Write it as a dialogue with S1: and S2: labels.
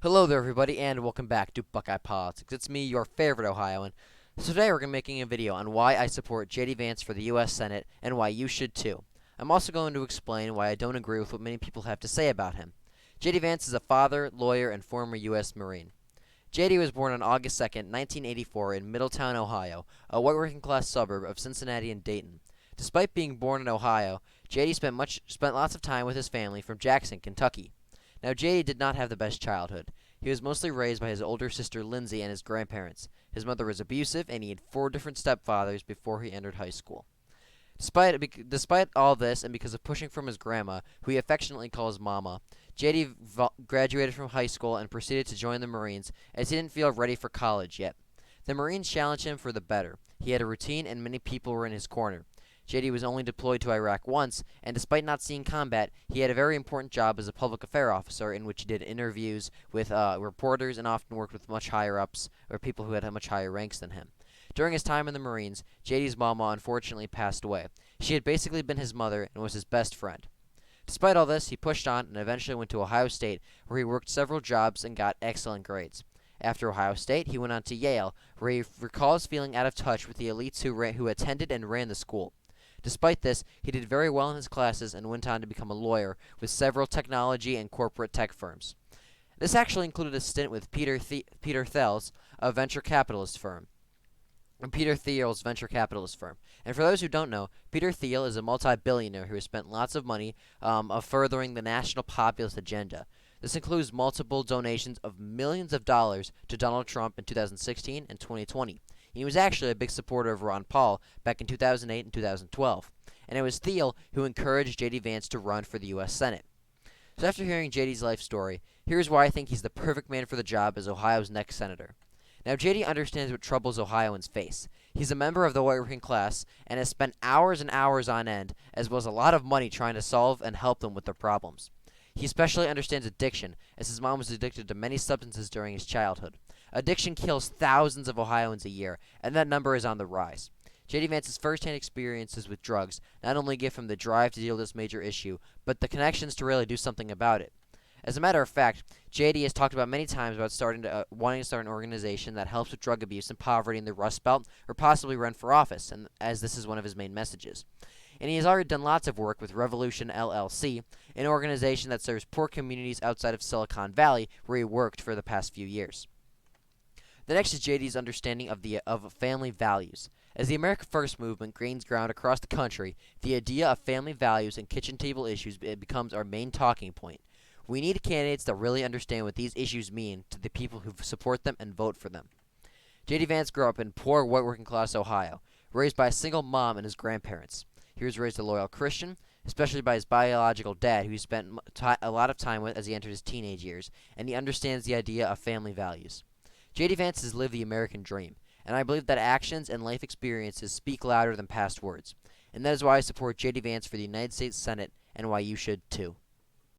S1: Hello there, everybody, and welcome back to Buckeye Politics. It's me, your favorite Ohioan. So today we're going to be making a video on why I support J.D. Vance for the U.S. Senate and why you should too. I'm also going to explain why I don't agree with what many people have to say about him. J.D. Vance is a father, lawyer, and former U.S. Marine. J.D. was born on August 2nd, 1984 in Middletown, Ohio, a white working-class suburb of Cincinnati and Dayton. Despite being born in Ohio, J.D. spent lots of time with his family from Jackson, Kentucky. Now, J.D. did not have the best childhood. He was mostly raised by his older sister Lindsay and his grandparents. His mother was abusive, and he had 4 different stepfathers before he entered high school. Despite all this, and because of pushing from his grandma, who he affectionately calls Mama, J.D. graduated from high school and proceeded to join the Marines as he didn't feel ready for college yet. The Marines challenged him for the better. He had a routine, and many people were in his corner. J.D. was only deployed to Iraq once, and despite not seeing combat, he had a very important job as a public affairs officer in which he did interviews with reporters and often worked with much higher-ups or people who had much higher ranks than him. During his time in the Marines, J.D.'s mama unfortunately passed away. She had basically been his mother and was his best friend. Despite all this, he pushed on and eventually went to Ohio State, where he worked several jobs and got excellent grades. After Ohio State, he went on to Yale, where he recalls feeling out of touch with the elites who attended and ran the school. Despite this, he did very well in his classes and went on to become a lawyer with several technology and corporate tech firms. This actually included a stint with Peter Thiel's venture capitalist firm. Peter Thiel's venture capitalist firm. And for those who don't know, Peter Thiel is a multi-billionaire who has spent lots of money of furthering the national populist agenda. This includes multiple donations of millions of dollars to Donald Trump in 2016 and 2020. He was actually a big supporter of Ron Paul back in 2008 and 2012. And it was Thiel who encouraged J.D. Vance to run for the U.S. Senate. So after hearing J.D.'s life story, here's why I think he's the perfect man for the job as Ohio's next senator. Now, J.D. understands what troubles Ohioans face. He's a member of the white working class and has spent hours and hours on end, as well as a lot of money trying to solve and help them with their problems. He especially understands addiction, as his mom was addicted to many substances during his childhood. Addiction kills thousands of Ohioans a year, and that number is on the rise. J.D. Vance's first-hand experiences with drugs not only give him the drive to deal with this major issue, but the connections to really do something about it. As a matter of fact, J.D. has talked about many times about wanting to start an organization that helps with drug abuse and poverty in the Rust Belt, or possibly run for office, and as this is one of his main messages. And he has already done lots of work with Revolution LLC, an organization that serves poor communities outside of Silicon Valley, where he worked for the past few years. The next is J.D.'s understanding of family values. As the America First movement gains ground across the country, the idea of family values and kitchen table issues becomes our main talking point. We need candidates that really understand what these issues mean to the people who support them and vote for them. J.D. Vance grew up in poor white working class Ohio, raised by a single mom and his grandparents. He was raised a loyal Christian, especially by his biological dad, who he spent a lot of time with as he entered his teenage years, and he understands the idea of family values. J.D. Vance has lived the American dream, and I believe that actions and life experiences speak louder than past words. And that is why I support J.D. Vance for the United States Senate, and why you should too.